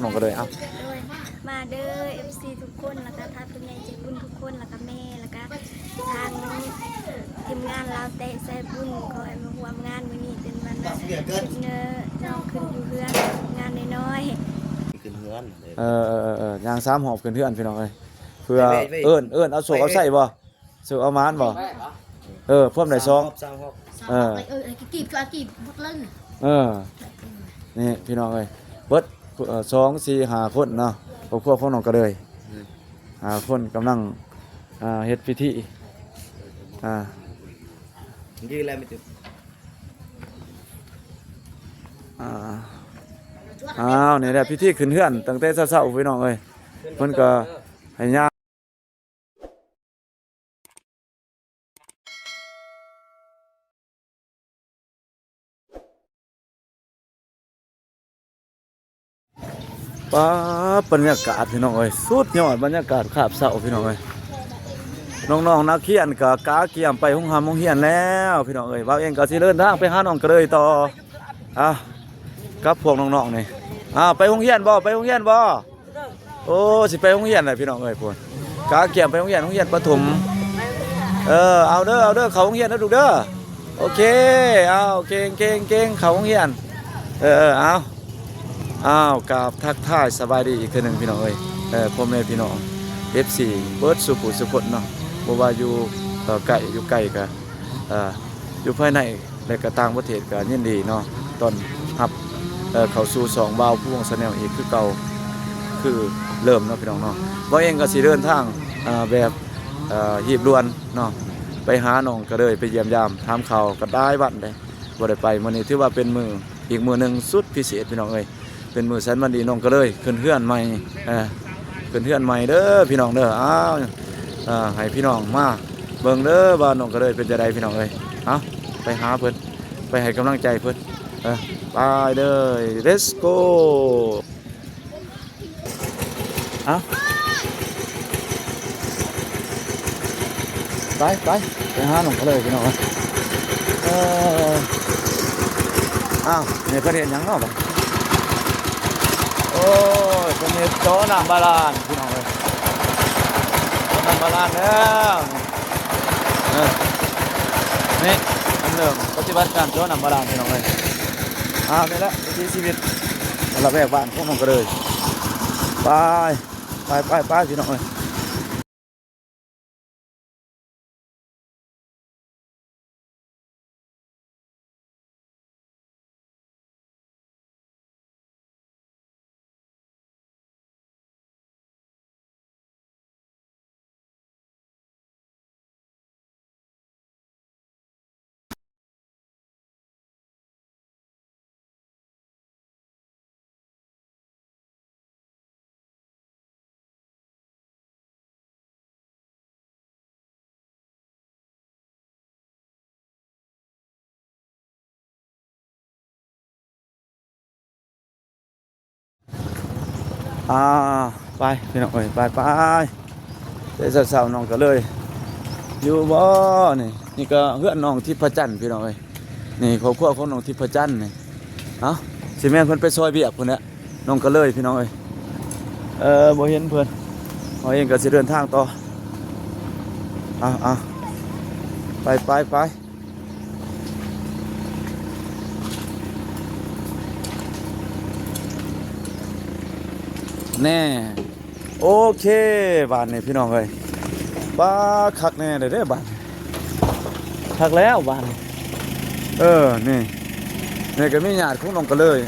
น้องก็เลยมาเด้อ FC ทุกคนแล้วก็ท่านผู้ใหญ่ใจบุญทุกคนแล้วก็แม่แล้วก็ทางทีมงานเราเตะใส่บุญขอให้มาร่วมงานมื้อนี้เป็นวันเน้องขึ้นอยู่เรือนงานน้อยขึ้นเฮือนยาง3หอบขึ้นเฮือนพี่น้องเอ้ยเพื่อเอิ้นเอาโศกเอาใส่บ่โศกเอามานบ่พร้อมได้กีบก็กีบบักเล่นนี่พี่น้องเอ้ยเบิด2 4 5คนเนาะครอบครัวของน้องก็เลย5คนกำลังเฮ็ดพิธียืนอะไรไม่ติดนี่แหละพิธีขึ้นเฮือนตั้งแต่เช้าๆพี่น้องเอ้ยเพิ่นก็ให้ย่างป้าบรรยากาศพี่น้องเอ้ยสุดยอดบรรยากาศขาบเช้าพี่น้องเอ้ยน้องๆนักเรียนก็กาเกียมไปห้องเรียนแล้วพี่น้องเอ้ยว่าเองก็สิเดินทางไปหาน้องก็เลยต่อกับพวกน้องๆนี่ไปห้องเรียนบ่โอ้สิไปห้องเรียนเลยพี่น้องเอ้ยพุ่นกาเกียมไปห้องเรียนประถมเอาเด้อเข้าห้องเรียนนะลูกเด้อโอเคเอาเก่งเข้าห้องเรียนเอากับทักทายสบายดีอีกทีหนึ่งพี่น้องเอ้ยพ่อแม่พี่น้อง FC เบิร์ดสุขุสุขเนาะบ่ว่าอยู่ไกลอยู่ใกล้ก็อยู่ภายในและก็ต่างประเทศก็ยินดีเนาะตอนรับเข้าสู่2บ่าวผู้วงแนลอีกคือเก่าคือเริ่มเนาะพี่น้องเนาะบ่เองก็สิเดินทางแบบหีบด่วนเนาะไปหาน้องก็เลยไปเยี่ยมยามถามข่าวก็ได้วันได้บ่ได้ไปมื้อนี้ถือว่าเป็นอีกมื้อนึงสุดพิเศษพี่น้องเอ้ยเป็นมื้อแสนวันดีน้องก็เลยขึ้นเฮือนใหม่ขึ้นเฮือนใหม่เด้อพี่น้องเด้อให้พี่น้องมาเบิ่งเด้อว่าน้องก็เลยเป็นจังได๋พี่น้องเอ้ยไปหาเพิ่นไปให้กำลังใจเพิ่นไปเด้อ let's go ไปหาน้องก็เลยพี่น้องนี่เพิ่นเฮ็ดหยังเนาะบัดโอ้ยเพิ่นเฮ็ดโตน้ำบาดาลพี่น้องเอ้ยน้ำบาดาลแล้วนี่เริ่มปฏิบัติการโตน้ำบาดาลพี่น้องเอ้ยนี่แหละวิถีชีวิตระแวกบ้านของน้องก็เลยไปพี่น้องเอ้ยไปพี่น้องเอ้ยไปแต่สาวๆน้องก็เลยอยู่บ่นี่ก็เฮือนน้องทิพจันทร์พี่น้องเอ้ยนี่ครอบครัวของน้องทิพจันทร์นี่สิแม่นเพิ่นไปซอยเวียกพุ่นน่ะน้องก็เลยพี่น้องเอ้ยบ่เห็นเพิ่นเองก็สิเดินทางต่อไปแน่โอเคบ้านนี่พี่น้องเอ้ยบ้าคักแน่เด้อบ้านคักแล้วบ้านนี่ก็มีญาติของน้องก็เลย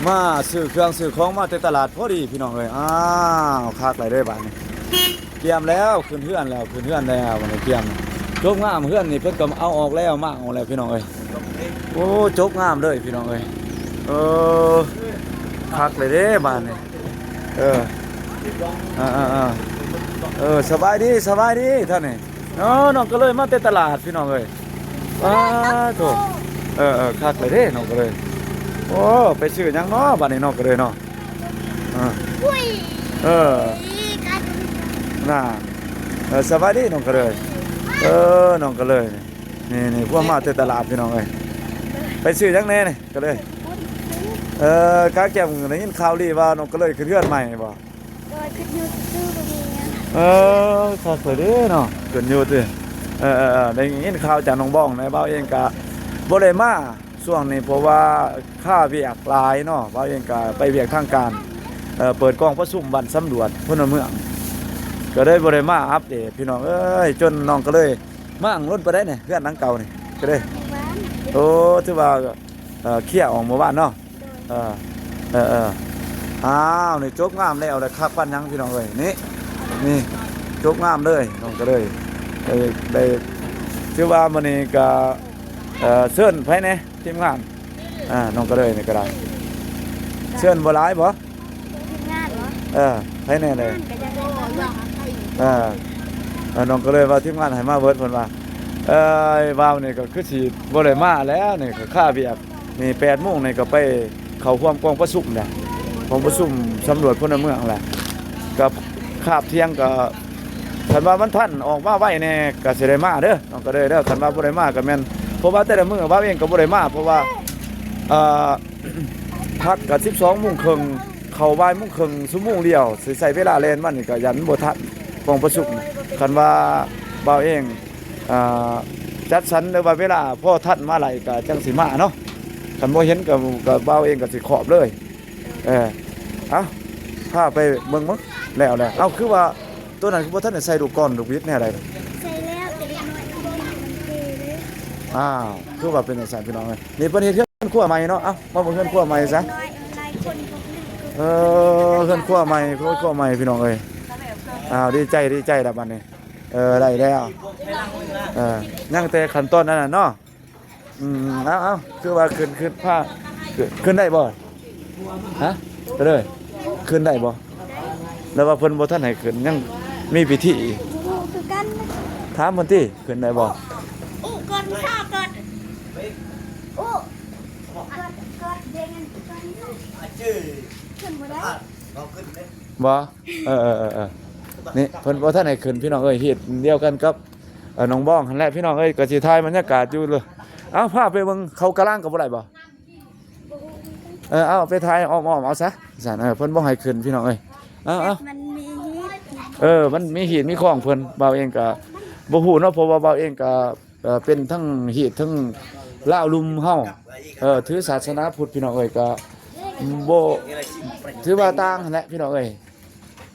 มาซื้อเครื่องซื้อของมาแต่ตลาดพอดีพี่น้องเอ้ยคักหลายเด้อบ้านนี่เตรียมแล้วขึ้นเฮือนแล้ววันนี้เตรียมจกงามเฮือนนี่เพิ่นก็เอาออกแล้วมาออกแล้วพี่น้องเอ้ยโอ้จกงามเลยพี่น้องเอ้ยคักเลยเด้บ้านนี่สบายดีท่านนี่น้องก็เลยมาแต่ตลาดพี่น้องเอ้ยโถคักเลยเด้น้องก็เลยโอ้ไปซื้อหยังเนาะบ้านนี้น้องก็เลยเนาะน่าสบายดีน้องก็เลยน้องก็เลยนี่พวกมาแต่ตลาดพี่น้องเอ้ยไปซื้อหยังแน่นี่ก็เลย กาแก้มได้ยินข่าวดีว่าน้องก็เลยขึ้นเรือนใหม่บ่ โดยขึ้นอยู่ซื่อๆบ่มีหยัง ข้าเปิดเด้อเนาะขึ้นอยู่ติได้ยินข่าวจากน้องบ้องนะเว้าเองก็บ่ได้มาช่วงนี้เพราะว่าค่าเวียกหลายเนาะเว้าเองก็ไปเวียกทางการเปิดกองประชุมบ้านสำรวจพลเมืองก็ได้บ่ได้มาอัปเดตพี่น้องเอ้ยจนน้องก็เลยมาอังล้นไปได้เนี่ยเพื่อนหลังเก่านี่ก็ได้ หวาน โอ้ถือว่าเคลียร์ออกหมู่บ้านเนาะ โดย อ้าวนี่จบงามแล้วเลยคักปั้นยังพี่น้องเอ้ยนี่จบงามเลยน้องก็เลยได้ถือว่ามื้อนี้ก็เชิญไผแหน่ทีมงานน้องก็เลยนี่ก็ได้เชิญบ่หลายบ่ ทีมงานเหรอ ไผแหน่เลย งานก็ยังบ่อยาก น้องก็เลยว่าทีมงานให้มาเบิดเพิ่นว่าว่าวนี่ก็คือสิบ่ได้มาแล้วนี่ก็ค่าเวียกนี่ 8:00 นนี่ก็ไปเข้าร่วมกองประชุมเนี่ยกองประชุมสำรวจพลเมืองแหละกับคาบเที่ยงก็คันว่ามันทันออกมาไว้แน่ก็สิได้มาเด้อน้องก็เลยเด้อคันว่าบ่ได้มาก็แม่นเพราะว่าแต่ละมื้อว่าวเองก็บ่ได้มาเพราะว่าพักก็ 12:30 นเข้าบ่ายโมงครึ่งชั่วโมงเดียวสิใช้เวลาเล่นมันนี่ก็ยันบ่ทันกองประชุมคันว่าบ่าวเองจัดสรรหรือว่าเวลาพอทันมาไหลก็จังสิมาเนาะคันบ่เห็นก็บ่าวเองก็สิขอบเลยเอาพาไปเบิ่งมั้งแล้วเอาคือว่าตัวนั้นคือบ่ทันได้ใส่ลูกก้อนลูกวิทย์แน่ใด ใส่แล้วแต่เด็กน้อยที่นี่มันเทเลย คือว่าเป็นจังซั่นพี่น้องเอ้ยนี่เพิ่นเฮ็ดเฮือนครัวใหม่เนาะมาเบิ่งเฮือนครัวใหม่ซะ น้อยหลายคนพวกนี้ก็ เฮือนครัวใหม่ครัวใหม่พี่น้องเอ้ยดีใจแล้วบัดนี้ได้แล้วยังแต่ขั้นตอนนั้นน่ะเนาะเอาคือว่าขึ้นผ้าขึ้นได้บ่ฮะไปเลยขึ้นได้บ่แล้วว่าเพิ่นบ่ทันให้ขึ้นยังมีพิธีอีก โอ้คือกันนะ ถามเพิ่นติขึ้นได้บ่ อู้ก่อนข้าก่อนอู้ก่อนเด้งกันก่อนขึ้นบ่ได้ บ่นี่เพิ่นบ่ทันให้ขึ้นพี่น้องเอ้ยเฮ็ดเดียวกันกับน้องบ้องหั่นแหละพี่น้องเอ้ยก็สิถ่ายบรรยากาศอยู่เลยเอาพาไปเบิ่งเขากะลางก็บ่ได้บ่เอาไปถ่ายอ้อมๆเอาซะซั่นเพิ่นบ่ให้ขึ้นพี่น้องเอ้ยเอา มันมีฮิต มันมีหีดมีของเพิ่นเบาเองก็บ่ฮู้เนาะเพราะว่าเบาเองก็เป็นทั้งหีดทั้งลาวลุมเฮาถือศาสนาพุทธพี่น้องเอ้ยก็บ่ถือว่าต่างนั่นแหละพี่น้องเอ้ย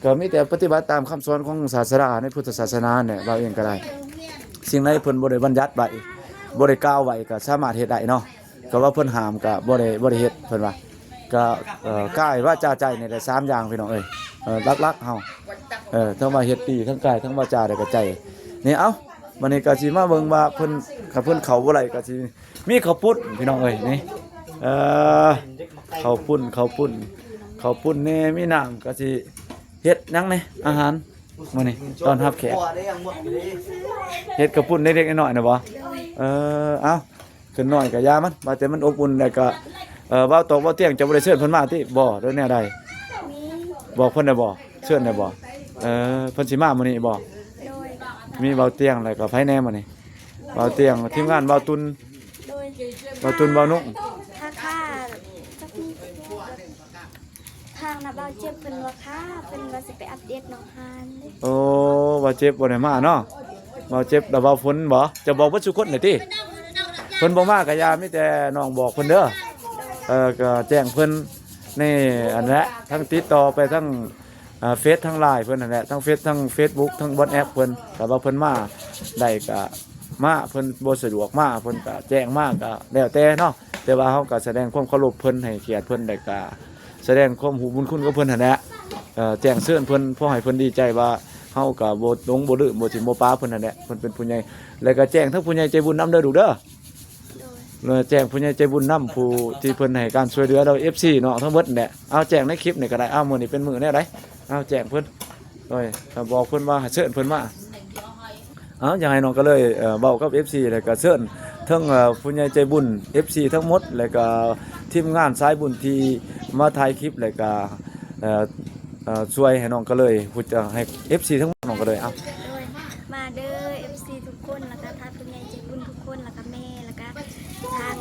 ก็มีแต่ปฏิบัติตามคำสอนของศาสนาในพุทธศาสนาเนี่ยเบาเองก็ได้สิ่งใดเพิ่นบ่ได้บัญญัติไว้บ่ได้กล่าวไว้ก็สามารถเฮ็ดได้เนาะก็ว่าเพิ่นห้ามก็บ่ได้เฮ็ดเพิ่นว่าก็กายวาจาใจนี่ได้3อย่างพี่น้องเอ้ยลักๆเฮาทั้งว่าเฮ็ดดีทั้งกายทั้งวาจาได้ก็ใจนี่เอ้าวันนี้ก็สิมาเบิ่งว่าเพิ่นถ้าเพิ่นเข้าบ่ไหลก็สิมีข้าวปุ้นพี่น้องเอ้ยนี่ข้าวปุ้นแน่มีน้ำก็สิเฮ็ดหยังแน่อาหารมื้อนี้ต้อนรับแขกเฮ็ดข้าวปุ้นเล็กๆน้อยๆน่ะบ่เอ้าขึ้นน้อยก็ยามันว่าแต่มันอบอุ่นแล้วก็เว้าตกเว้าเที่ยงจะบ่ได้เชิญเพิ่นมาติบ่โดยแนวใด มี บอกเพิ่นได้บ่เชิญได้บ่เพิ่นสิมามื้อนี้บ่ โดย มีเบาเตียงแล้วก็ไผแหน่มื้อนี้เบาเตียงทีมงานเบาตุน โดย เบาตุนเบานุ่ง ถ้าค่าจักนี้ทางน่ะบ่าวเจ็บเป็นว่าค่าเป็นว่าสิไปอัปเดตน้องฮานเด้ โอ้บ่เจ็บบ่ได้มาเนาะบ่เจ็บแล้วเบาฝนบ่จะบอกว่าทุกคนได้ติเพิ่นบ่มาก็อย่ามีแต่น้องบอกเพิ่นเด้อก็แจ้งเพิ่นในอันนั้นแหละทั้งติดต่อไปทั้งเฟซทั้ง LINE เพิ่นนั่นแหละทั้งเฟซทั้ง Facebook ทั้ง WhatsApp เพิ่นถ้าว่าเพิ่นมาได้ก็มาเพิ่นบ่สะดวกมาเพิ่นก็แจ้งมาก็แล้วแต่เนาะแต่ว่าเฮาก็แสดงความเคารพเพิ่นให้เกียรติเพิ่นได้ก็แสดงความหูบุญคุณกับเพิ่นนั่นแหละแจ้งเชิญเพิ่นเพราะให้เพิ่นดีใจว่าเฮาก็บ่ลงบ่ดื้อบ่สิบ่ปาเพิ่นนั่นแหละเพิ่นเป็นผู้ใหญ่แล้วก็แจ้งทั้งผู้ใหญ่ใจบุญนำเด้อลูกเด้อ โดย แจ้งผู้ใหญ่ใจบุญนำผู้ที่เพิ่นให้การช่วยเหลือเรา FC เนาะทั้งหมดนั่นแหละเอาแจ้งในคลิปนี่ก็ได้เอามื้อนี้เป็นมื้อแนวใดเอาแจ้งเพิ่นโดยก็บอกเพิ่นว่าให้เชิญเพิ่นมาอยากให้น้องก็เลยเว้ากับ FC แล้วก็เชิญทั้งผู้ใหญ่ใจบุญ FC ทั้งหมดแล้วก็ทีมงานสายบุญที่มาถ่ายคลิปแล้วก็ช่วยให้น้องก็เลยพูดจะให้ FC ทั้งหมดน้องก็เลยเอา โดยมาเด้อ FC ทุกคนแล้วก็ทางผู้ใหญ่ใจบุญทุกคนแล้วก็แม่แล้วก็ทาง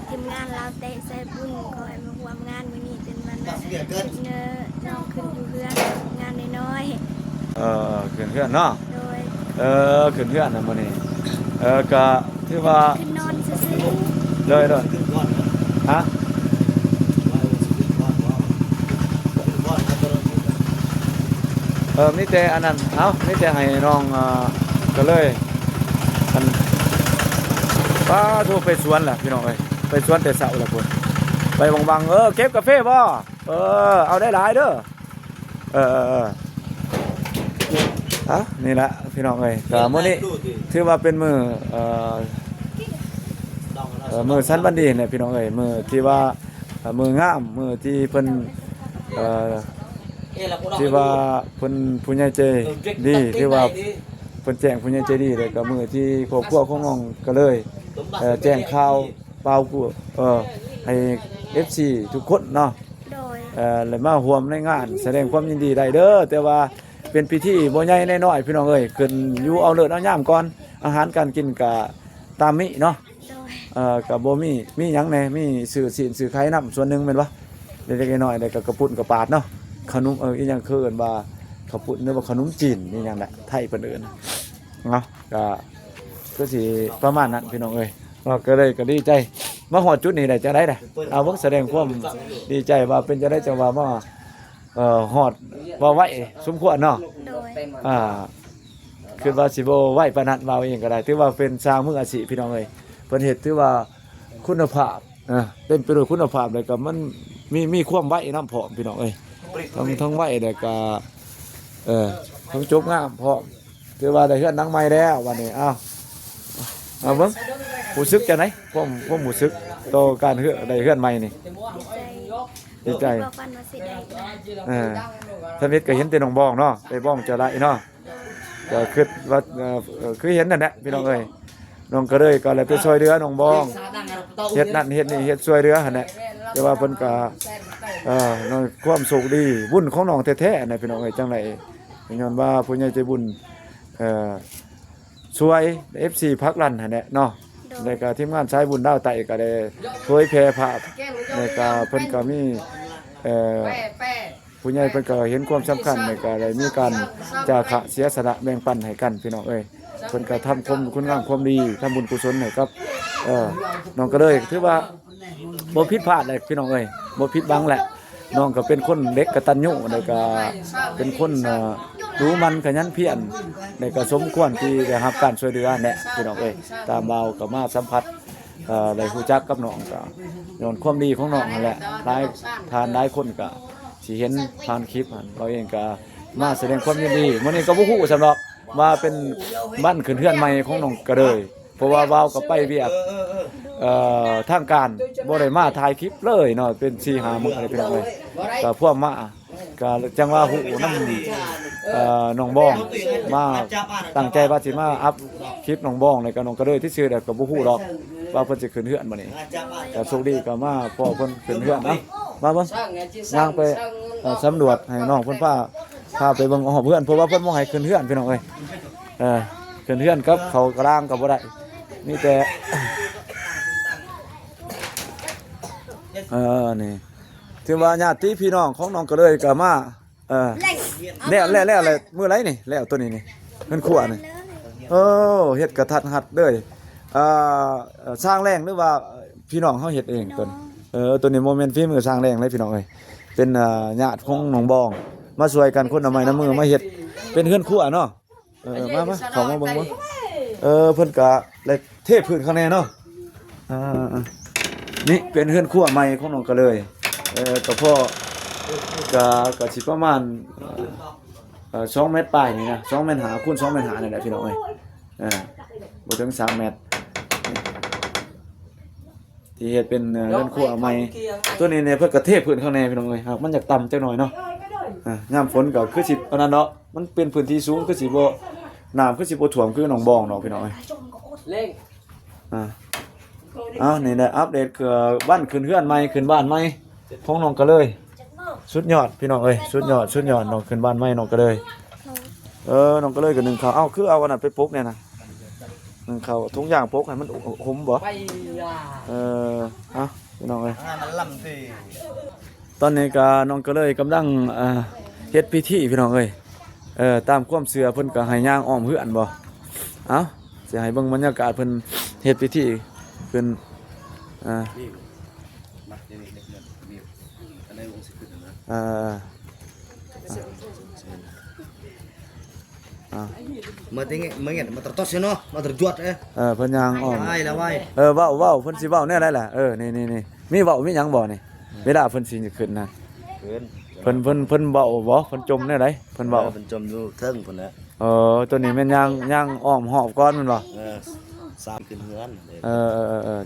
ทีมงานเราเตะใส่บุญขอให้มาร่ น้องขึ้นอยู่เพื่อนงานน้อย ขึ้นเฮือนเนาะ ๆโดย ขึ้นเฮือนน่ะมื้อนี้ก็ถือว่า ขึ้นนอนซื่อ เลย ขึ้นก้อนนะ ฮะ ว่าขึ้นก้อนว่าขึ้นก้อนนะตัวนั้น มีแต่อันนั้นมีแต่ให้น้องก็เลยอันป้าโทรไปสวนล่ะพี่น้องเอ้ยไปสวนแต่เช้าล่ะพุ่นไปบังๆเก็บกาแฟบ่เอาได้หลายเด้อนี่ละพี่น้องเอ้ยก็มื้อนี้ถือว่าเป็นมื้อมื้อสันบันดีเนี่ยพี่น้องเอ้ยมื้อที่ว่ามื้องามมื้อที่เพิ่นที่ว่าเพิ่นผู้ใหญ่ใจดีที่ว่าเพิ่นแจ้งผู้ใหญ่ใจดีแล้วก็มื้อที่ครอบครัวของน้องก็เลยแจ้งข่าวเปล่ากูให้ FC ทุกคนเนาะ ๆโดย แล้วมาร่วมในงานแสดงความยินดีได้เด้อแต่ว่าเป็นพิธีบ่ใหญ่น้อยๆพี่น้องเอ้ยขึ้นอยู่เอาเลิศเอายามก่อนอาหารการกินก็ตามมิเนาะ โดย ก็บ่มีหยังแหน่มีสื่อศีลสื่อไข่นํส่วนหนึงแม่นบ่เล็กๆน้อยๆแล้วก็กระปุ่นกระปาดเนาะขนมอีหยังคือเอิ้นว่าข้าวปุ้นหรือว่าขนมจีนนี่หยังแหละไทยเพิ่นเอิ้นเนาะก็สิประมาณนั้นพี่น้องเอ้ยก็เลยก็ดีใจมาฮอดจุดนี้ได้จังได๋ล่ะเอาเบิ่งแสดงความดีใจว่าเป็นจังได๋จังว่ามาฮอดบ่ไหวสมควรเนาะ โดย คือว่าสิบ่ไหวปานนั้นเว้าเองก็ได้ถือว่าเป็นสร้างมืออาชีพพี่น้องเอ้ยเพิ่นเฮ็ดถือว่าคุณภาพเต็มไปด้วยคุณภาพแล้วก็มันมีความไหวนํพร้อมพี่น้องเอ้ยทั้งไหวแล้วก็ทั้งจบงามพร้อมถือว่าได้เฮือนหลังใหม่แล้ววันนี้เอาเบิ่งรู้สึกจังได๋ความรู้สึกต่อการได้เฮือนใหม่นี่ดีใจ บอกวันว่าสิได้ สมิทก็เห็นแต่น้องบ้องเนาะไปบ้องจะได้เนาะก็คิดว่าคือเห็นนั่นแหละพี่น้องเอ้ยน้องก็เลยก็เลยไปช่วยเรือน้องบ้องเฮ็ดนั่นเฮ็ดนี่เฮ็ดช่วยเรือหั่นแหละแต่ว่าเพิ่นก็น้องความสุขดีบุญของน้องแท้ๆน่ะพี่น้องเอ้ยจังได๋ย้อนว่าผู้ใหญ่ใจบุญช่วย FC พักลั่นหั่นแหละเนาะแล้วก็ทีมงานสายบุญดาวไต้ก็ได้เผยแพร่ภาพแล้วก็เพิ่นก็มีผู้ใหญ่เพิ่นก็เห็นความสำคัญในการได้มีการจาคะเสียสละแบ่งปันให้กันพี่น้องเอ้ยเพิ่นก็ทำคุณงามความดีทำบุญกุศลให้กับน้องก็เลยถือว่าบ่ผิดพลาดเลยพี่น้องเอ้ยบ่ผิดบังแหละน้องก็เป็นคนเด็กกตัญญูแล้วก็เป็นคนรู้มันขยันเพียรแล้วก็สมควรที่ได้รับการช่วยเหลือแหละพี่น้องเอ้ยตามเราก็มาสัมผัสได้รู้จักกับน้องก็ย้อนความดีของน้องนั่นแหละหลายคนก็สิเห็นผ่านคลิปเราเองก็มาแสดงความยินดีมื้อนี้ก็บ่ฮู้สำหรับว่าเป็นบ้านขึ้นเฮือนใหม่ของน้องก็เลยเพราะว่าว้าวก็ไปเวียกทางการบ่ได้มาถ่ายคลิปเลยเนาะเป็น 4-5 มื้อเลยพี่น้องเอ้ยก็พวกมาก็จังว่าฮู้นำน้องบ้องมาตั้งใจว่าสิมาอัพคลิปน้องบ้องแล้วก็น้องก็เลยที่ชื่อแล้วก็บ่ฮู้ดอกว่าเพิ่นสิขึ้นเฮือนมื้อนี้ก็โชคดีก็มาพอเพิ่นขึ้นเฮือนเนาะมาเบิ่งย่างไปสำรวจให้น้องเพิ่นพาไปเบิ่งหอเพื่อนเพราะว่าเพิ่นบ่ให้ขึ้นเฮือนพี่น้องเอ้ยขึ้นเฮือนกับเขากลางก็บ่ได้มีแต่นี่ถือว่าญาติพี่น้องของน้องก็เลยก็มาแล้วอะไรมื้อไรนี่แล้วตัวนี้นี่เพิ่นขัวนี่เฮ็ดกระทัดหัดเลยสร้างแรงหรือว่าพี่น้องเฮาเฮ็ดเองตัวนี้โมเมนต์ฝีมือสร้างแรงเลยพี่น้องเอ้ยเป็นญาติของน้องบองมาช่วยกันคนเอาไม้น้ำมือมาเฮ็ดเป็นเฮือนครัวเนาะมาเข้ามาเบิ่งบ่เพิ่นก็เลยเทพื้นข้างในเนาะนี่เป็นเฮือนครัวใหม่ของน้องก็เลยก็พอก็สิประมาณ2 เมตรปลายนี่นะ2 เมตรคูณ2 เมตรนี่แหละพี่น้องเอ้ยบ่ถึง3 เมตรที่เฮ็ดเป็นเรือนครัวใหม่ตัวนี้เนี่ยเพิ่นก็เทพื้นข้างในพี่น้องเอ้ยครับมันอยากต่ำจักหน่อยเนาะยามฝนก็คือสิอันนั้นเนาะมันเป็นพื้นที่สูงคือสิบ่น้ำคือสิบ่ท่วมคือหนองบองเนาะพี่น้องเอ้ยนี่ได้อัปเดตคือบ้านขึ้นเฮือนใหม่ขึ้นบ้านใหม่ของน้องก็เลยสุดยอดพี่น้องเอ้ยสุดยอดน้องขึ้นบ้านใหม่น้องก็เลยน้องก็เลยก็นึ่งข้าวคือเอาอันนั้นไปปลุกเนี่ยนะนึ่งข้าวทุกอย่างปลุกให้มันหุมบ่พี่น้องเอ้ยมันล่ำสิ ตอนนี้ก็น้องก็เลยกำลังเฮ็ดพิธีพี่น้องเอ้ยตามความเชื่อเพิ่นก็ให้ย่างอ้อมเฮือนบ่เอ้าสิให้เบิ่งบรรยากาศเพิ่นเฮ็ดพิธีเพิ่นนี่มัดนี่เด็กๆมีอะไรวงสิขึ้นนะ มาติงมาเงี้ยมาtertos noมาterjuat เพิ่นย่างอ้อม ไว้แล้วไว้ เว้าเพิ่นสิเว้าแนวใดล่ะนี่มีเว้ามีหยังบ่นี่เวลาเพิ่นสิขึ้นนะ เพิ่นเว้าบ่เพิ่นจมแนวใดเพิ่นเว้า เพิ่นจมอยู่เทิงพุ่นน่ะ ตัวนี้แม่นย่างอ้อมหอบก่อนแม่นบ่ สามขึ้นเฮือน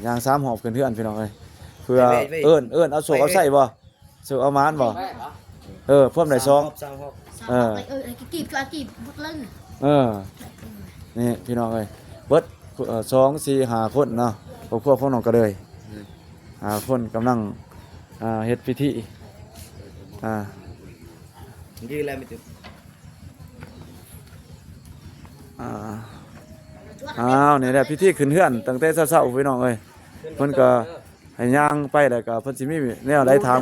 ย่าง3หอบขึ้นเฮือนพี่น้องเอ้ยเพื่อเอิ้นเอาโศกเอาใส่บ่โศกเอามานบ่พร้อมได้ซอง สามหอบ กีบก็กีบบุดเล่น นี่พี่น้องเอ้ยเบิด2 4 5คนเนาะพวกน้องก็เลย5คนกำลังเฮ็ดพิธียืนแล้วไม่ติด นี่แหละพิธีขึ้นเฮือนตั้งแต่เช้าๆพี่น้องเอ้ยเพิ่นก็ให้ย่างไปแล้วก็เพิ่นสิมีแนวใดถาม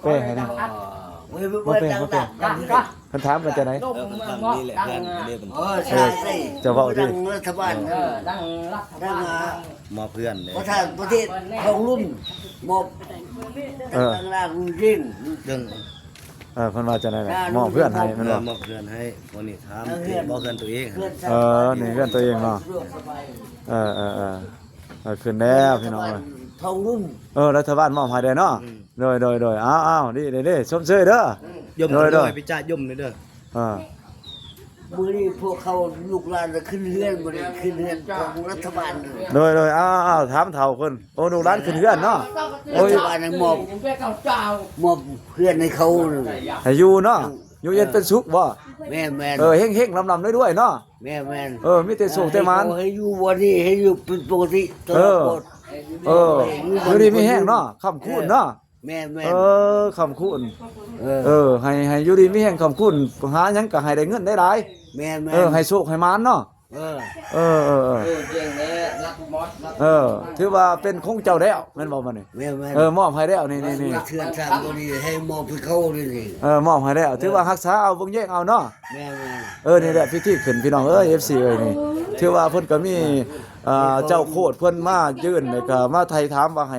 เป้ให้นะบ่เป้เพิ่นถามกันจังได๋ เพิ่นทำนี่แหละเพื่อนเรียกเพิ่น ใช่สิ จะเว้าดิ ดังรัฐบาลดัง มาเพื่อนเลย ประเทศของรุ่นมอบดังลารุ่นริน เรื่อง เพิ่นว่าจังได๋ล่ะมอบเพื่อนให้แม่นบ่ มาเพื่อนให้วันนี้ถามบ่เพื่อนตัวเอง นี่เพื่อนตัวเองเนาะขึ้นแล้วพี่น้องเอ้ย ทองรุ่น รัฐบาลมอบให้ได้เนาะโดยอ้าวนี่เด้ชมเชยเด้อย มด้วยพิจายมเด้อ มือนี้พวกเขาลูกหลานจะขึ้นเรือนบ่ได้ขึ้นเรือนของรัฐบาล โดยอ้าวถามเฒ่าคนโอ้ลูกหลานขึ้นเฮือนเนาะ รัฐบาลมอบเพื่อนให้เขา ให้อยู่เนาะอยู่เย็นเป็นสุขบ่ แม่ เฮงๆลำๆด้วยเนาะ แม่ มีแต่สุขแต่มัน ให้อยู่วันนี้ให้อยู่เป็นปกติตลอด อยู่ดีมีแห้งเนาะคำคูณเนาะ แม่ คำคูณให้อยู่ดีมีแห้งคำคูณหาหยังก็ให้ได้เงินได้หลาย แม่ ให้สุขให้มันเนาะถือว่าเป็นของเจ้าแล้วแม่นบ่มานี่ แม่ มอบให้แล้วนี่ เทือนทางบ่ดีให้มอบให้เขานี่ มอบให้แล้วถือว่ารักษาเอาเบิ่งแยกเอาเนาะ แม่ นี่แหละพิธีขึ้นพี่น้องFC นี่ถือว่าเพิ่นก็มีเจ้าโคตรเพิ่นมายื่นแล้วก็มาไถ่ถามว่าให้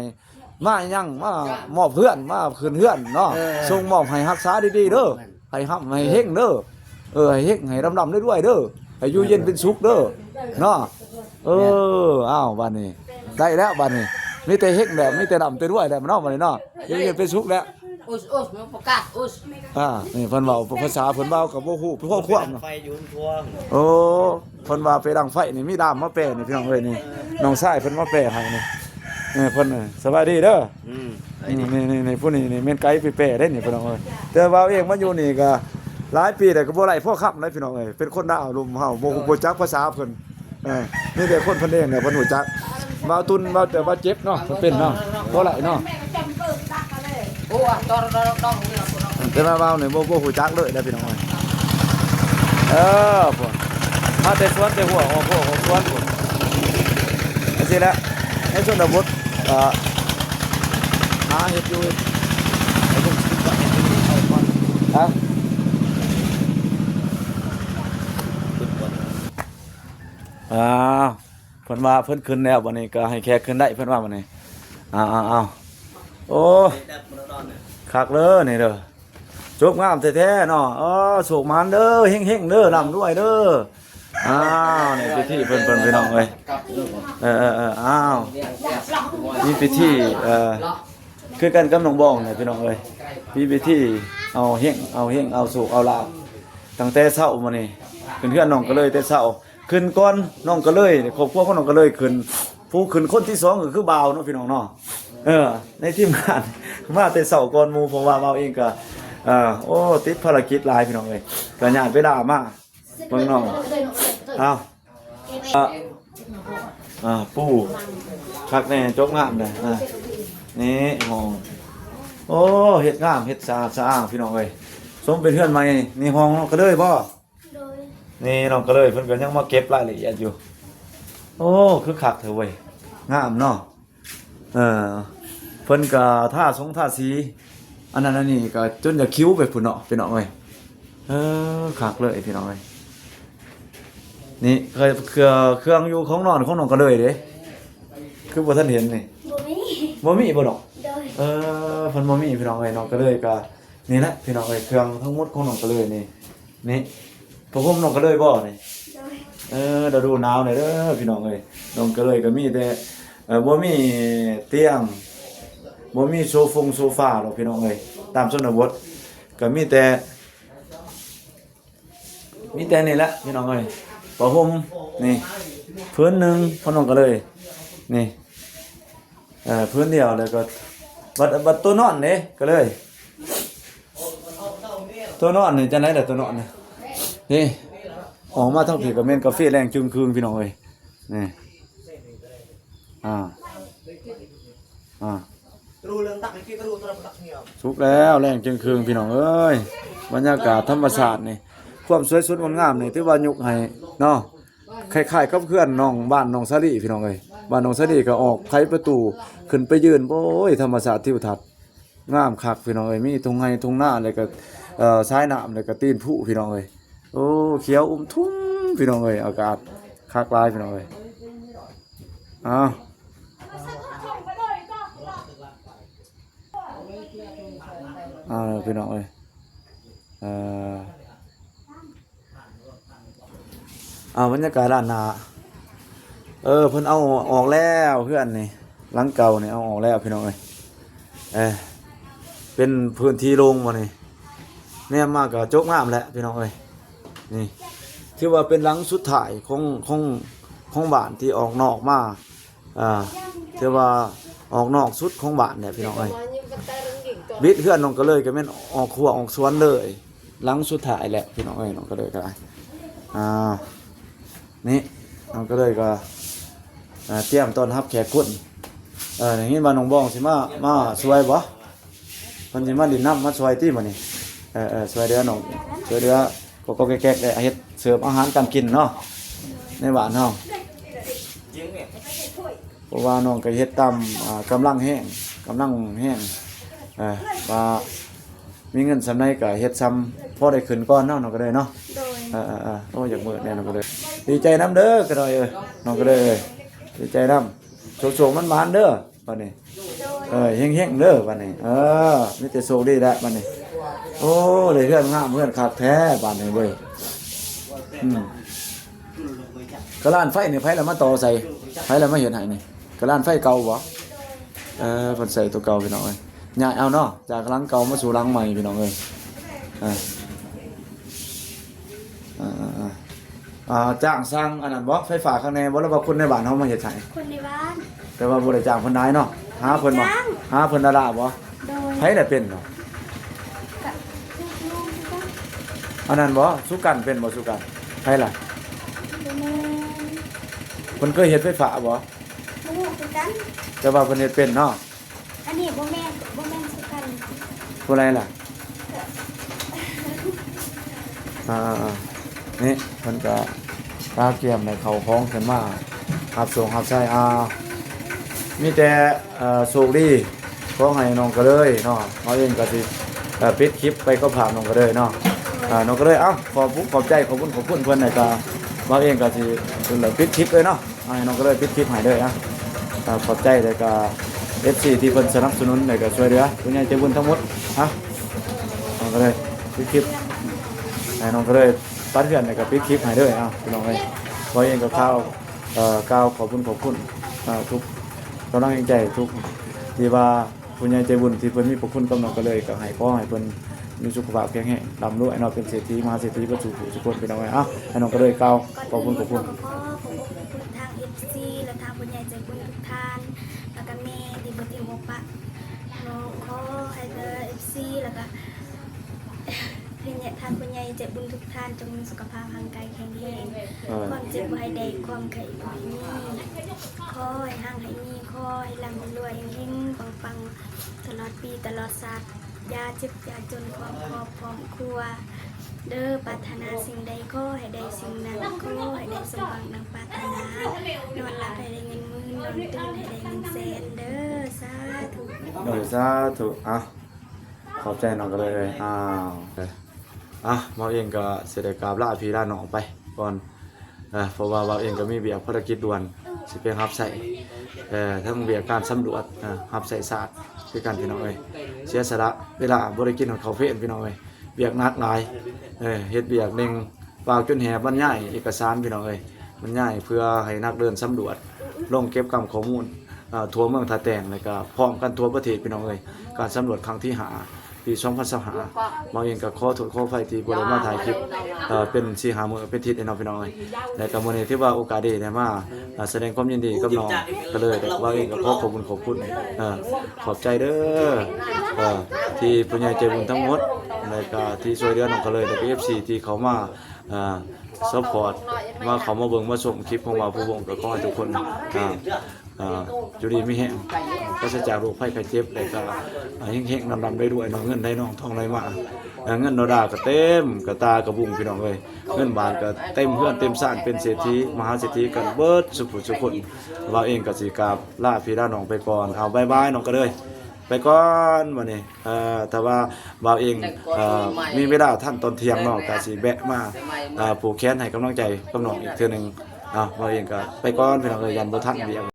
มาหยังมามอบเพื่อนมาขึ้นเฮือนเนาะส่งมอบให้รักษาดีๆเด้อให้ฮับให้เฮงเด้อให้เฮงให้ดำๆด้วยเด้อให้อยู่เย็นเป็นสุขเด้อเนาะอ้าวบัดนี้ได้แล้วบัดนี้มีแต่เฮงแบบมีแต่ดำแต่ด้วยแล้วเนาะบัดนี้เนาะอยู่เย็นเป็นสุขแล้ว อุสมันประกาศอุส นี่เพิ่นเว้าภาษาเพิ่นเว้าก็บ่ฮู้พวกควบเนาะ ไฟอยู่ทั่ว โอ้เพิ่นว่าไปดังไฟนี่มีดามมาแปรนี่พี่น้องเอ้ยนี่น้องชายเพิ่นมาแปรให้นี่เพิ่นสบายดีเด้อนี่ผู้นี้นี่แม่นไกด์ไปแปรได้นี่พี่น้องเอ้ยแต่ว่าเองมาอยู่นี่ก็หลายปีแต่ก็บ่ไหลพ่อค้ำเลยพี่น้องเอ้ยเป็นคนดาวลุมเฮาบ่จักภาษาเพิ่นนี่แต่คนเพิ่นเองเนี่ยเพิ่นรู้จักว่าตุนว่าแต่ว่าเจ็บเนาะเพิ่นเป็นเนาะบ่ไหลเนาะ โอ้ตอน แต่ว่าเนี่ยบ่ฮู้จักเลยนะพี่น้องพุ่นมาแต่สวนแต่หัวออกหัวสวนพุ่นจังซี่แหละในชนบทหาเฮ็ดอยู่ไอ้พวกสิก็เฮ็ดอยู่เอาก่อนเพิ่นว่าเพิ่นขึ้นแล้วบัดนี้ก็ให้แขกขึ้นได้เพิ่นว่าบัดนี้โอ้คักเลยนี่เด้อจบงามแท้ๆเนาะโศกมันเด้อเฮงๆเด้อร่ำรวยเด้อนี่พิธีเพิ่นพี่น้องเอ้ยมีพิธีคือกันกับน้องบองเนี่ยพี่น้องเอ้ยมีพิธีเอาเฮงเอาโศกเอาลาภตั้งแต่เช้ามานี่ขึ้นเฮือนน้องก็เลยแต่เช้าขึ้นก่อนน้องก็เลยครอบครัวของน้องก็เลยขึ้นผู้ขึ้นคนที่2ก็คือบ่าวเนาะพี่น้องเนาะในทีมงานมาแต่เช้าก่อนหมู่เพราะว่าบ่าวเองก็ติดภารกิจหลายพี่น้องเอ้ยก็ญาติเวลามาเบิ่งน้องปู่คักแน่จกงามเลยนี่ห้องโอ้เฮ็ดงามเฮ็ดสะอาดพี่น้องเอ้ยสมเป็นเฮือนใหม่นี่ห้องน้องก็เลยบ่ โดย นี่น้องก็เลยเพิ่นก็ยังมาเก็บรายละเอียดอยู่โอ้คือคักเถอะเว้ยงามเนาะ เพิ่นก็ท่าสีอันนั้นอันนี้ก็จนจะคิ้วไปพุ่นเนาะพี่น้องเอ้ยคักเลยพี่น้องเอ้ยนี่เครื่องอยู่ของนอนของน้องก็เลยเด้คือบ่ทันเห็นนี่ บ่มี บ่มีบ่ดอก โดย เพิ่นบ่มีพี่น้องเอ้ยน้องก็เลยก็นี่แหละพี่น้องเอ้ยเครื่องทั้งหมดของน้องก็เลยนี่พวกผมน้องก็เลยบ่นี่ โดย เดี๋ยวดูหนาวหน่อยเด้อพี่น้องเอ้ยน้องก็เลยก็มีแต่บ่มีเตียงบ่มีโซฟาหรอกพี่น้องเอ้ยตามชนบทก็มีแต่นี่แหละพี่น้องเอ้ยผ้าห่มนี่พื้นหนึงพ่อน้องก็เลยนี่พื้นเดียวแล้วก็บัดตัวนอนเด้ก็เลยตัวนอนนี่จังได๋ล่ะตัวนอนนี่ออกมาทั้งผีกับเม่นกาแฟแรงจึงคืนพี่น้องเอ้ยนี่รู้เรื่องตักกี่รู้ตัวตักเนี่ย สุกแล้วแรงจึงคืนพี่น้องเอ้ยบรรยากาศธรรมชาตินี่ความสวยสดงดงามนี่ที่ว่ายกให้เนาะคล้ายๆกับเพื่อนน้องบ้านน้องสาลีพี่น้องเอ้ยบ้านน้องสาลีก็ออกไขประตูขึ้นไปยืนโอ้ยธรรมชาติทิวทัศน์งามคักพี่น้องเอ้ยมีทุ่งไร่ทุ่งนาแล้วก็สายน้ำแล้วก็ตีนผู้พี่น้องเอ้ยโอ้เขียวทุ่งพี่น้องเอ้ยอากาศคักหลายพี่น้องเอ้ยพี่น้องเอ้ยบรรยากาศด้านหน้าเพิ่นเอาออกแล้วเพื่อนนี่หลังเก่านี่เอาออกแล้วพี่น้องเอ้ยเป็นพื้นที่โล่งมานี่แน่มากก็โจ๊กงามแหละพี่น้องเอ้ยนี่ที่ว่าเป็นหลังสุดท้ายของบ้านที่ออกนอกมาที่ว่าออกนอกสุดของบ้านเนี่ยพี่น้องเอ้ยบิดเพื่อนน้องก็เลยก็แม่นออกครัวออกสวนเลยหลังสุดท้ายแหละพี่น้องเอ้ยน้องก็เลยก็นี่น้องก็เลยก็เตรียมต้อนรับแขกคนอย่างนี้มาน้องบ้องสิมาช่วยบ่เพิ่นสิมาดินน้ำมาช่วยติมื้อนี้ช่วยเดือน้องช่วยเดือก็แก๊กๆได้เฮ็ดเสิร์ฟอาหารการกินเนาะในบ้านเฮาเพราะว่าน้องก็เฮ็ดตามกำลังแห้งว่ามีเงินสำไรก็เฮ็ดซ้ำพอได้ขึ้นก่อนเนาะน้องก็ได้เนาะ โดย โอ้อยากมื้อแน่น้องก็ได้ดีใจนำเด้อก็ได้น้องก็ได้ดีใจนำโชคๆมันๆเด้อบัดนี้เฮงๆเด้อบัดนี้มีแต่โชคดีแล้วบัดนี้โอ้ได้เพื่อนงามเพื่อนคักแท้บัดนี้เว้ยกระลานไฟนี่ไผแล้วมาต่อใส่ไผแล้วมาเฮ็ดให้นี่กระลานไฟเก่าบ่เพิ่นใส่ตัวเก่าพี่น้องเอ้ยย้ายเอาเนาะจากหลังเก่ามาสู่หลังใหม่พี่น้องเอ้ยจ้างสร้างอันนั้นบ่ไฟฟ้าข้างในบ่แล้วว่าคนในบ้านเฮามาเฮ็ดให้ คนในบ้าน แต่ว่าบ่ได้จ้างเพิ่นได้เนาะหาเพิ่นบ่หาเพิ่นดาราบ่ โดย ไผได้เป็นเนาะ กับลูกก็ อันนั้นบ่สุกันเป็นบ่สุกันไผล่ะ ดูแม่ เพิ่นเคยเฮ็ดไฟฟ้าบ่ บ่ฮู้คือกัน แต่ว่าเพิ่นเฮ็ดเป็นเนาะ อันนี้บ่แม่คือกัน ผู้ใดล่ะนี่เพิ่นก็ตาเกียมในเขาคล้องขึ้นมาหับส่งหับใช้มีแต่โชคดีขอให้น้องก็เลยเนาะเฮาเองก็สิปิดคลิปไปก็ผ่านน้องก็เลยเนาะน้องก็เลยขอบใจขอบคุณเพิ่นได้ก็มาเองก็สิเพิ่นเลยปิดคลิปเลยเนาะให้น้องก็เลยปิดคลิปให้เลยขอบใจแล้วก็ FC ที่เพิ่นสนับสนุนแล้วก็ช่วยเหลือผู้ใหญ่ใจบุญทั้งหมดน้องก็เลยปิดคลิปให้น้องก็เลยปัดเพื่อนแล้วก็ปิดคลิปให้เลยพี่น้องเอ้ยมาเองก็ก้าวขอบคุณทุกกำลังใจทุกที่ว่าผู้ใหญ่ใจบุญที่เพิ่นมีพระคุณกับน้องก็เลยก็ให้ขอให้เพิ่นมีสุขภาพแข็งแรงร่ำรวยเนาะเป็นเศรษฐีมหาเศรษฐีประจุทุกคนพี่น้องเอ้ยให้น้องก็เลยก้าวขอบคุณ ทาง FC และทางผู้ใหญ่ใจบุญทุกท่านแล้วก็แม่ที่บ่ทิ้งบ่ปะน้องขอให้เด้อ FC แล้วก็ทางผู้ใหญ่ใจบุญทุกท่านจงมีสุขภาพร่างกายแข็งแรงความเจ็บบ่ให้ได้ความไข้บ่ให้มีขอให้ห่างให้มีขอให้ร่ำรวยเฮงๆปังๆตลอดปีตลอดชาติอย่าเจ็บอย่าจนความครอบครัวเด้อปรารถนาสิ่งใดขอให้ได้สิ่งนั้นขอให้ได้สมหวังดังปรารถนานอนหลับให้ได้เงินหมื่นนอนตื่นให้ได้เงินแสนเด้อสาธุ โดยสาธุขอบใจน้องก็เลยเราเองก็สิได้กราบลาพี่ลาน้องไปก่อนเพราะว่าเราเองก็มีเบียกภารกิจด่วนสิไปรับใส่ทั้งเบียกการสำรวจรับใส่ศาสตร์คือกันพี่น้องเอ้ยเสียสละเวลาบ่ได้กินของเขาเฟ้นพี่น้องเอ้ยเบียกหนักหลายเฮ็ดเบียกหนึงเปล่าจนแหบบรรยายเอกสารพี่น้องเอ้ยบรรยายเพื่อให้นักเดินสำรวจลงเก็บกำข้อมูลทั่วเมืองท่าแตงแล้วก็พร้อมกันทั่วประเทศพี่น้องเอ้ยการสำรวจครั้งที่5ปี2025เราเองก็ขอโทษขออภัยที่บ่ได้มาถ่ายคลิปเป็น4-5มื้อเป็นทิศให้น้องพี่น้องเอ้ยและก็มื้อนี้ที่ว่าโอกาสได้มาแสดงความยินดีกับน้องก็เลยเราเองก็ขอบคุณขอบใจเด้อที่ผู้ใหญ่ใจบุญทั้งหมดแล้วก็ที่ช่วยเหลือน้องก็เลยแล้วก็ FC ที่เขามาซัพพอร์ตว่าเขามาเบิ่งมาชมคลิปของเราผู้วงก็ขอให้ทุกคนอยู่ดีมีแห้งก็จะจากโรคภัยไข้เจ็บแล้วก็เฮงๆดำๆได้ด้วยน้องเงินได้น้องทองได้มาเงินโนดาก็เต็มกระตากระบุงพี่น้องเอ้ยเงินบาทก็เต็มเพื่อนเต็มซ่านเป็นเศรษฐีมหาเศรษฐีกันเบิดสุขสุขคนเราเองก็สิกราบลาพี่ลาน้องไปก่อนเอาบ๊ายบายน้องก็เลยไปก่อนวันนี้แต่ว่าบ่าวเองมีเวลาท่านตอนเที่ยงเนาะก็สิแบะมาผูกแขนให้กำลังใจกับน้องอีกเทื่อนึงบ่าวเองก็ไปก่อนพี่น้องเอ้ยยันบ่ทันเบียก